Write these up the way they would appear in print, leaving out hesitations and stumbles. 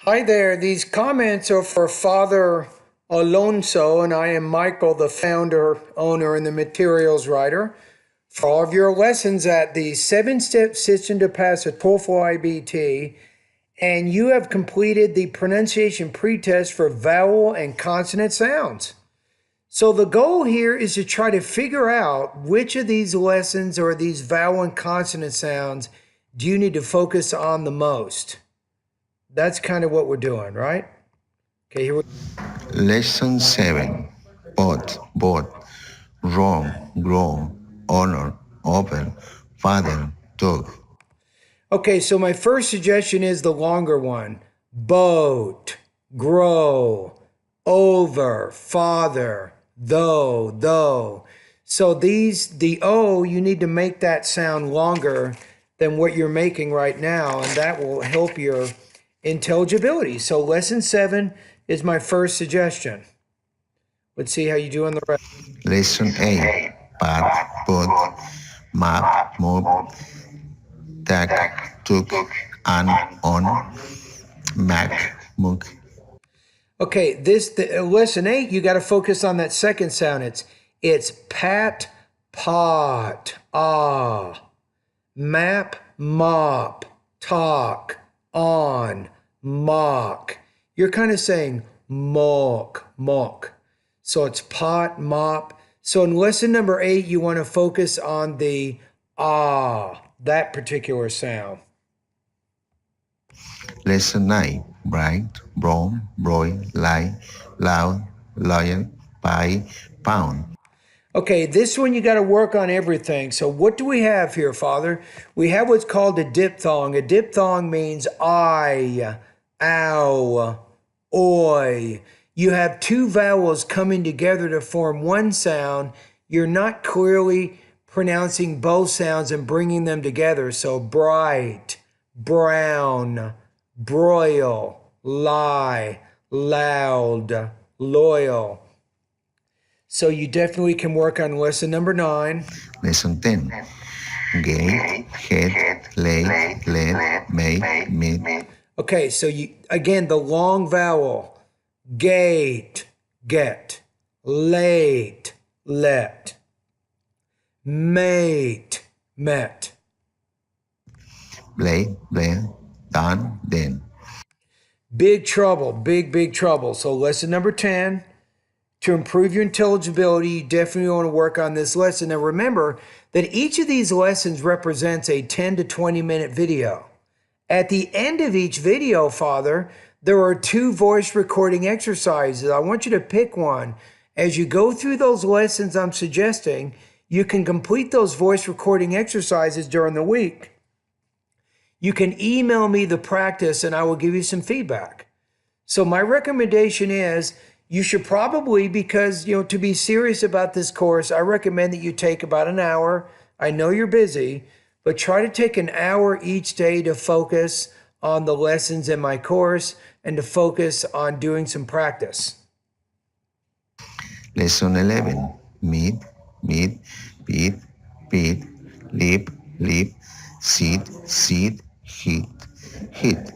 Hi there. These comments are for Father Alonso, and I am Michael, the founder, owner, and the materials writer. For all of your lessons at the 7-step system to pass a TOEFL IBT, and you have completed the pronunciation pretest for vowel and consonant sounds. So the goal here is to try to figure out which of these lessons or these vowel and consonant sounds do you need to focus on the most. That's kind of what we're doing, right? Okay, here we go. Lesson 7. Both, wrong, grow, honor, open, father, dog. Okay, so my first suggestion is the longer one. Boat, grow, over, father, though. So the O, you need to make that sound longer than what you're making right now, and that will help your intelligibility. So lesson 7 is my first suggestion. Let's see how you do on the rest. Lesson 8. Put, map, move, tag, took, and on, mac, mug. Okay, lesson 8, you got to focus on that second sound. It's pat, pot, map, mop, talk, on, mock. You're kind of saying mock. So it's pot, mop. So in lesson number 8, you want to focus on the that particular sound. Lesson 9. Bright, brown, broy, lie, loud, loyal, pie, pound. Okay, this one you got to work on everything. So what do we have here, Father? We have what's called a diphthong. A diphthong means I, ow, oi. You have two vowels coming together to form one sound. You're not clearly pronouncing both sounds and bringing them together. So bright, brown, broil, lie, loud, loyal. So you definitely can work on lesson number 9. Lesson 10. Gate, head, late, let, make, meet. Okay, so again, the long vowel. Gate, get. Late, let. Mate, met. Play, done, then. Big trouble, big trouble. So lesson number 10. To improve your intelligibility, you definitely want to work on this lesson. Now remember that each of these lessons represents a 10 to 20 minute video. At the end of each video, Father, there are 2 voice recording exercises. I want you to pick one. As you go through those lessons I'm suggesting, you can complete those voice recording exercises during the week. You can email me the practice and I will give you some feedback. So my recommendation is you should probably, because, to be serious about this course, I recommend that you take about an hour. I know you're busy, but try to take an hour each day to focus on the lessons in my course and to focus on doing some practice. Lesson 11. Meet, beat, beat, leap, seat, hit.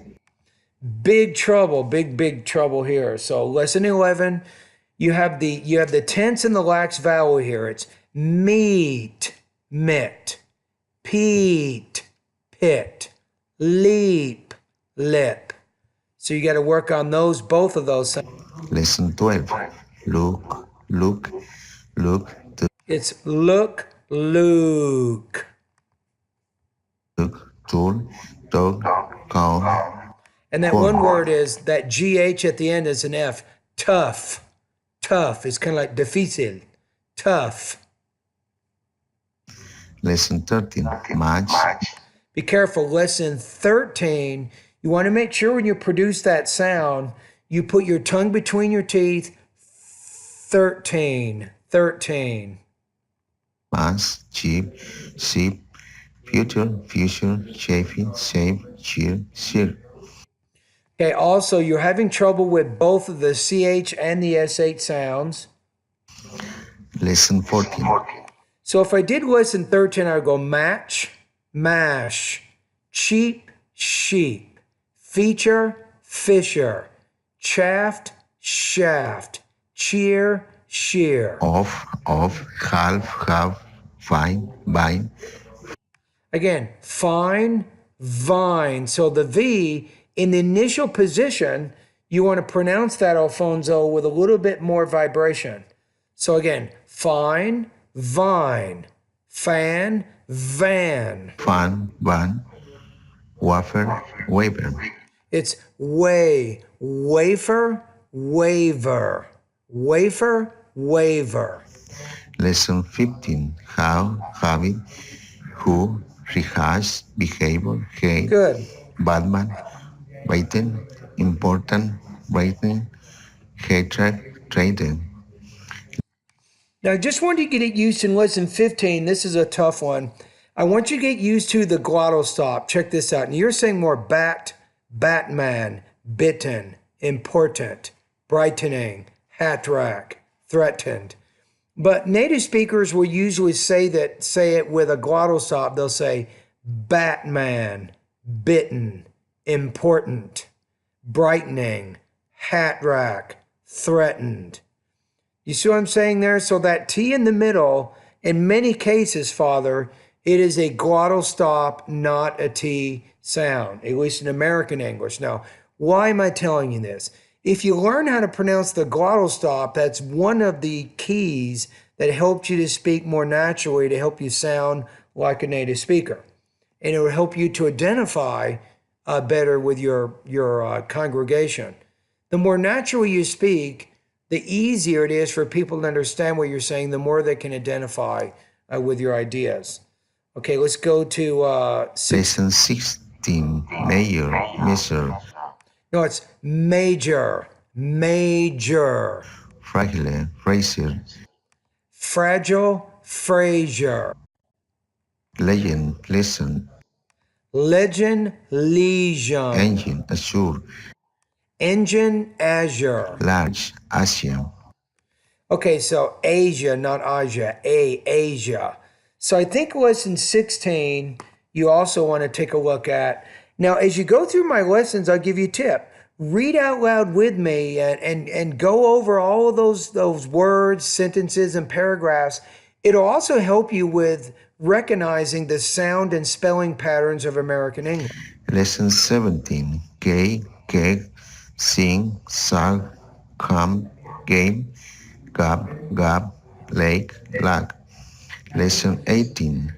Big trouble, big trouble here. So lesson 11, you have the tense and the lax vowel here. It's meet, met, peat, pit, leap, lip. So you got to work on both of those. Lesson 12. Look. It's look, Luke. Tool, dog, cow. And that one word is, that GH at the end is an F. Tough. It's kind of like difícil. Tough. Lesson 13. Match. Be careful. Lesson 13, you want to make sure when you produce that sound, you put your tongue between your teeth. 13. Mass, cheap, sheep, future, shape, cheer. Okay, also, you're having trouble with both of the CH and the SH sounds. Lesson 14. So if I did lesson 13, I would go match, mash, cheap, sheep, feature, fisher, chaft, shaft, cheer, shear. Of, half, fine, vine, Again, fine, vine. So the V in the initial position, you want to pronounce that, Alfonso, with a little bit more vibration. So again, fine, vine, fan, van. fan, van, wafer, waver. It's way, wafer, waver, wafer, waver. Lesson 15. How, habit, who, rehash, behavior, hate, Good. Batman, waiting, important, writing, hatred, trading. Now, I just want you to get used in lesson 15. This is a tough one. I want you to get used to the glottal stop. Check this out. And you're saying more bat, Batman, bitten, important, brightening, hat rack, threatened. But native speakers will usually say it with a glottal stop. They'll say Batman, bitten, important, brightening, hat rack, threatened. You see what I'm saying there? So that T in the middle, in many cases, Father, it is a glottal stop, not a T sound, at least in American English. Now, why am I telling you this? If you learn how to pronounce the glottal stop, that's one of the keys that helps you to speak more naturally, to help you sound like a native speaker. And it will help you to identify better with your congregation. The more naturally you speak, the easier it is for people to understand what you're saying, the more they can identify with your ideas. Okay, let's go to Lesson 16. Major, measure, no, it's major, major, fragile, fraser, fragile, Fraser, legend, lesson, legend, legion, engine, assure, engine, azure. large, Asia. Okay, so Asia, not Asia, Asia. So I think lesson 16, you also want to take a look at. Now, as you go through my lessons, I'll give you a tip. Read out loud with me and go over all of those words, sentences, and paragraphs. It'll also help you with recognizing the sound and spelling patterns of American English. Lesson 17. Gay, cake, sing, sag, come, game, gab, lake, lag. Lesson 18.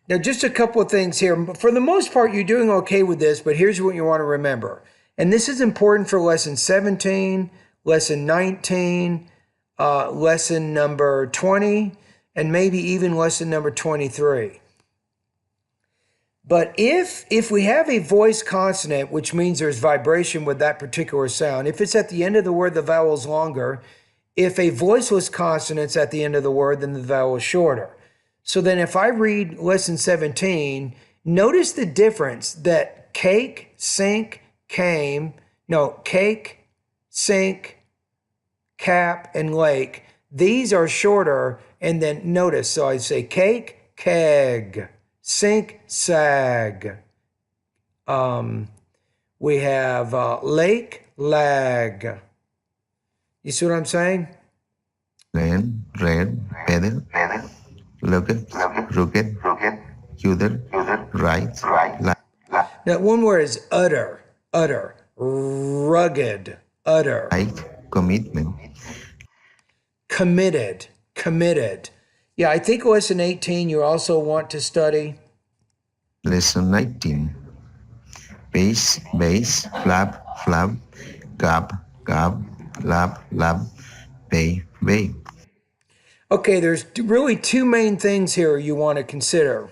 Now, just a couple of things here. For the most part, you're doing okay with this, but here's what you want to remember. And this is important for lesson 17, lesson 19, lesson number 20, and maybe even lesson number 23. But if we have a voice consonant, which means there's vibration with that particular sound, if it's at the end of the word, the vowel is longer. If a voiceless consonant's at the end of the word, then the vowel is shorter. So then if I read lesson 17, notice the difference that cake, sink, came, cake, sink, cap, and lake, these are shorter. And then notice, so I say cake, keg, sink, sag. We have lake, lag. You see what I'm saying? Red, pedal, locket, rocket, udder, right, left. Now, one word is utter, rugged, utter, Like, commitment. committed. Yeah, I think lesson 18 you also want to study. Lesson 19. Base, flap, gab, lab, bay. Okay, there's really two main things here you want to consider.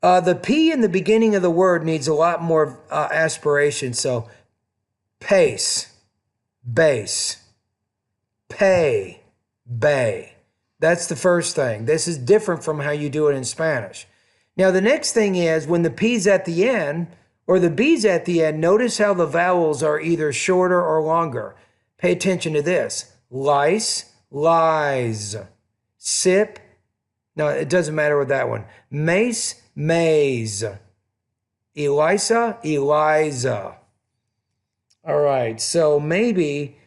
The P in the beginning of the word needs a lot more aspiration. So pace, base, pay, bay. That's the first thing. This is different from how you do it in Spanish. Now, the next thing is when the P's at the end or the B's at the end, notice how the vowels are either shorter or longer. Pay attention to this. Lice, lies. Sip. No, it doesn't matter with that one. Mace, maze. Elisa, Eliza. All right. So maybe,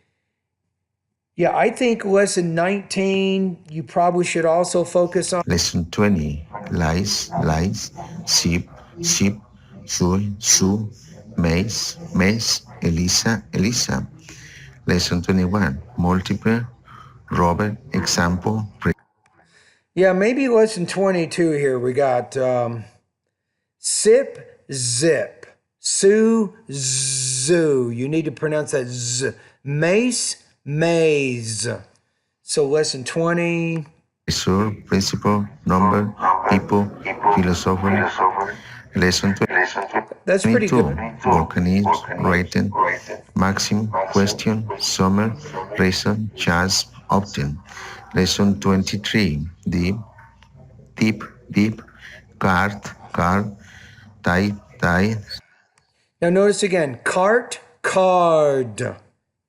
yeah, I think lesson 19, you probably should also focus on. Lesson 20. Lice, lice, sheep, sheep, shoe, shoe, maze, maze, Elisa, Elisa. Lesson 21. Multiple, Robert, example, Yeah, maybe lesson 22 here. We got sip, zip, sue, zoo. You need to pronounce that z. Mace, maze. So lesson 20. Result, principle, number, people, philosopher. Lesson That's pretty 22. good. Volcanism, written, maxim, question, summer, reason, chance, obtain. Lesson 23. Deep, deep, deep, card, card, tie, tie. Now notice again, cart, card,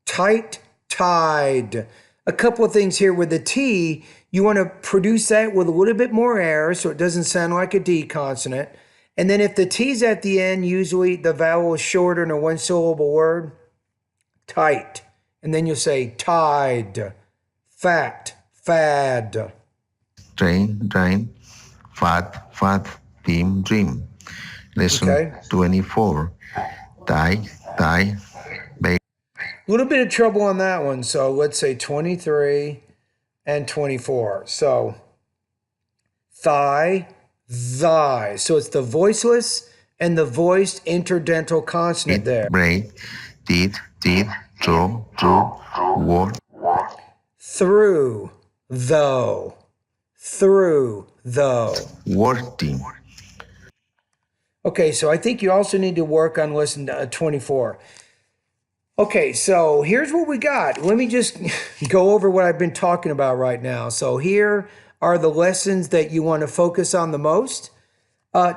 tight, tide. A couple of things here with the T, you want to produce that with a little bit more air so it doesn't sound like a D consonant. And then if the T's at the end, usually the vowel is shorter in a one syllable word, tight. And then you'll say tide, fat, fad. Train, drain, fat, fat, dream, dream. Lesson Okay? 24. Die, die, bake. A little bit of trouble on that one. So let's say 23 and 24. So thigh, thy. So it's the voiceless and the voiced interdental consonant there. Break, did, draw, drew, word. Through, though. Through, though. Wording. Okay, so I think you also need to work on lesson 24. Okay, so here's what we got. Let me just go over what I've been talking about right now. So here are the lessons that you want to focus on the most.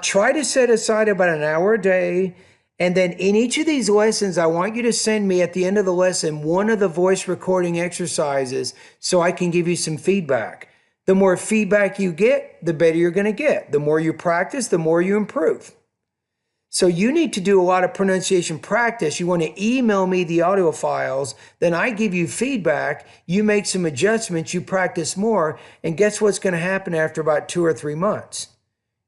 Try to set aside about an hour a day. And then in each of these lessons, I want you to send me at the end of the lesson one of the voice recording exercises so I can give you some feedback. The more feedback you get, the better you're going to get. The more you practice, the more you improve. So you need to do a lot of pronunciation practice. You want to email me the audio files, then I give you feedback, you make some adjustments, you practice more, and guess what's going to happen after about 2 or 3 months?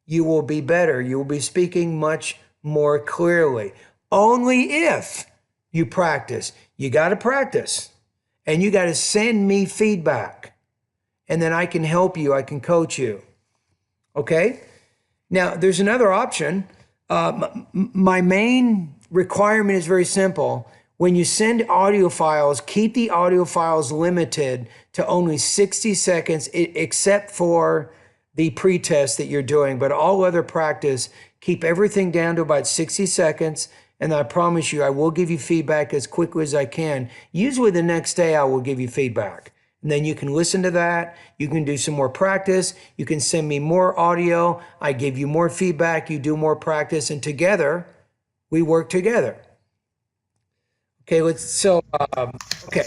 You will be better. You will be speaking much more clearly. Only if you practice. You got to practice. And you got to send me feedback. And then I can help you. I can coach you. Okay? Now, there's another option. My main requirement is very simple. When you send audio files, keep the audio files limited to only 60 seconds, except for the pre-test that you're doing. But all other practice, keep everything down to about 60 seconds. And I promise you, I will give you feedback as quickly as I can. Usually the next day, I will give you feedback. And then you can listen to that. You can do some more practice. You can send me more audio. I give you more feedback. You do more practice. And together, we work together. Okay, okay.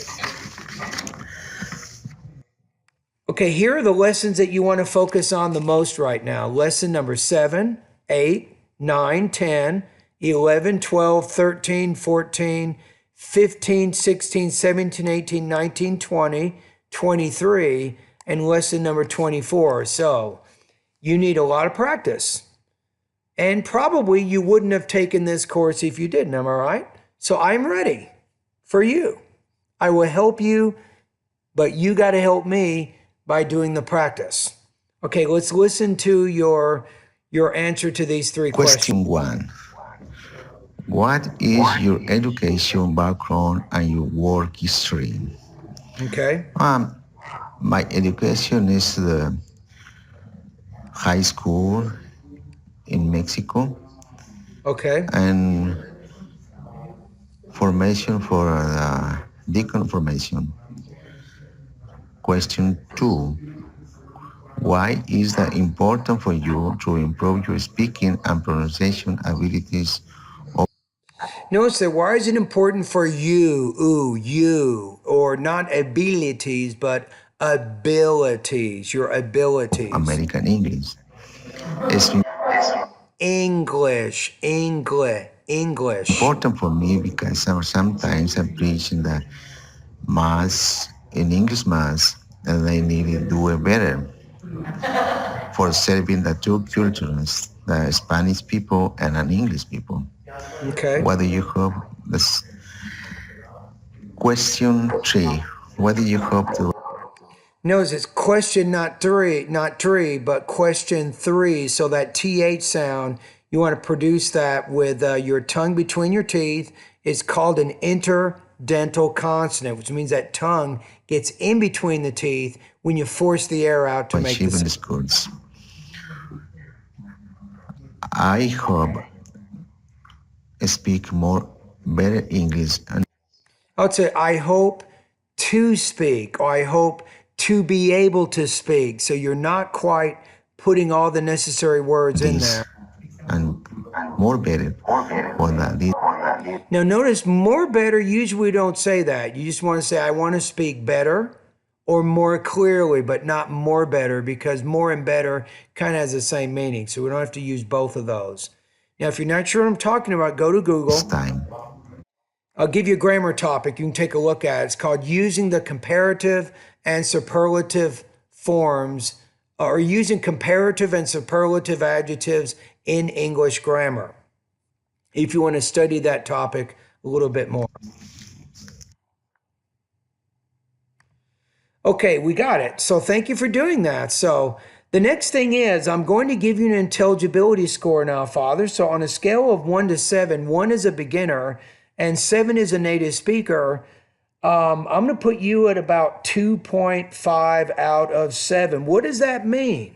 Okay, here are the lessons that you want to focus on the most right now. Lesson number 7, 8, 9, 10, 11, 12, 13, 14, 15, 16, 17, 18, 19, 20, 23, and lesson number 24. So you need a lot of practice. And probably you wouldn't have taken this course if you didn't, am I right? So I'm ready for you. I will help you, but you got to help me by doing the practice. Okay, let's listen to your answer to these 3 questions. Question 1. What is your education background and your work history? Okay. My education is the high school in Mexico Okay. and formation for deacon formation. Question 2. Why is that important for you to improve your speaking and pronunciation abilities? Notice that why is it important for you, or not abilities, but abilities, your abilities. American English. English. English. Important for me because sometimes I preach in the mass, in English mass, and I need to do it better for serving the two cultures, the Spanish people and an English people. Okay. What do you hope? This question 3. What do you hope to? Notice it's question not three, but question 3. So that TH sound, you want to produce that with your tongue between your teeth. It's called an interdental consonant, which means that tongue gets in between the teeth when you force the air out to make the Achieving sound. schools. I hope speak more better English and I would say, I hope to speak, or I hope to be able to speak. So you're not quite putting all the necessary words in this there. and more better for that this Now, notice more better, usually we don't say that. You just want to say, I want to speak better or more clearly, but not more better, because more and better kind of has the same meaning. So we don't have to use both of those. Now, if you're not sure what I'm talking about, go to Google. time. I'll give you a grammar topic you can take a look at. It's called using the comparative and superlative forms, or using comparative and superlative adjectives in English grammar, if you want to study that topic a little bit more. Okay, we got it. So thank you for doing that. So the next thing is I'm going to give you an intelligibility score now, Father. So on a scale of 1 to 7, 1 is a beginner and 7 is a native speaker. I'm going to put you at about 2.5 out of 7. What does that mean?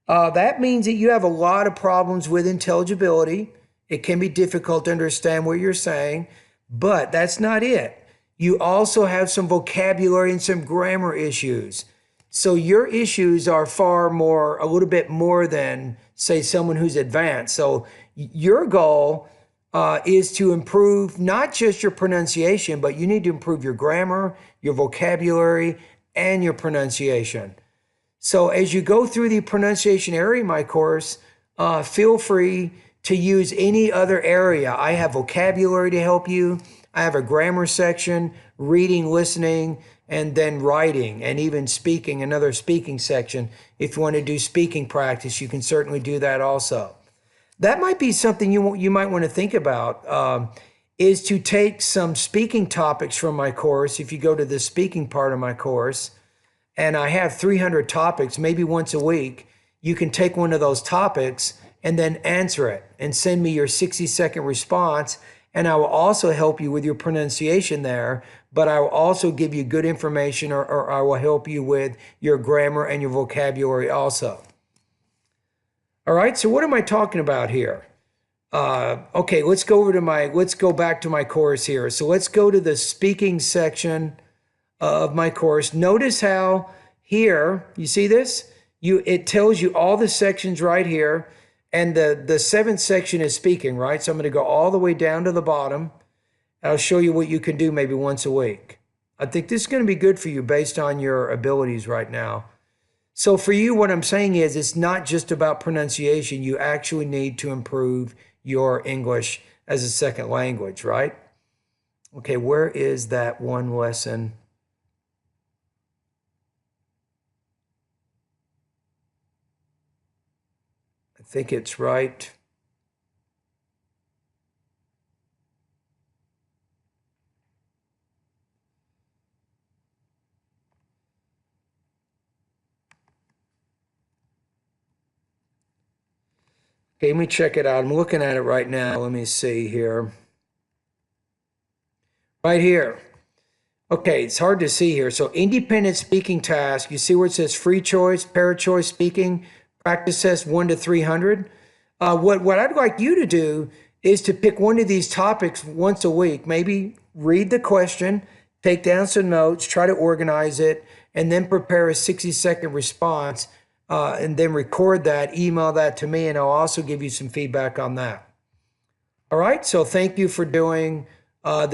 That means that you have a lot of problems with intelligibility. It can be difficult to understand what you're saying, but that's not it. You also have some vocabulary and some grammar issues. So your issues are far more, a little bit more than, say, someone who's advanced. So your goal is to improve not just your pronunciation, but you need to improve your grammar, your vocabulary, and your pronunciation. So as you go through the pronunciation area in my course, feel free to use any other area. I have vocabulary to help you. I have a grammar section, reading, listening, and then writing, and even speaking, another speaking section. If you want to do speaking practice, you can certainly do that also. That might be something you might want to think about, is to take some speaking topics from my course. If you go to the speaking part of my course, and I have 300 topics, maybe once a week, you can take one of those topics and then answer it and send me your 60-second response. And I will also help you with your pronunciation there, but I will also give you good information, or I will help you with your grammar and your vocabulary also. All right, so what am I talking about here? Okay, let's go back to my course here. So let's go to the speaking section of my course. Notice how here, you see this? It tells you all the sections right here, and the seventh section is speaking, right? So I'm going to go all the way down to the bottom. I'll show you what you can do maybe once a week. I think this is going to be good for you based on your abilities right now. So for you, what I'm saying is it's not just about pronunciation. You actually need to improve your English as a second language, right? Okay, where is that one lesson? I think it's right. Okay, let me check it out. I'm looking at it right now. Let me see here. Right here. Okay, it's hard to see here. So independent speaking task, you see where it says free choice, para-choice speaking, practice test 1 to 300. What I'd like you to do is to pick one of these topics once a week. Maybe read the question, take down some notes, try to organize it, and then prepare a 60-second response, and then record that, email that to me, and I'll also give you some feedback on that. All right, so thank you for doing this.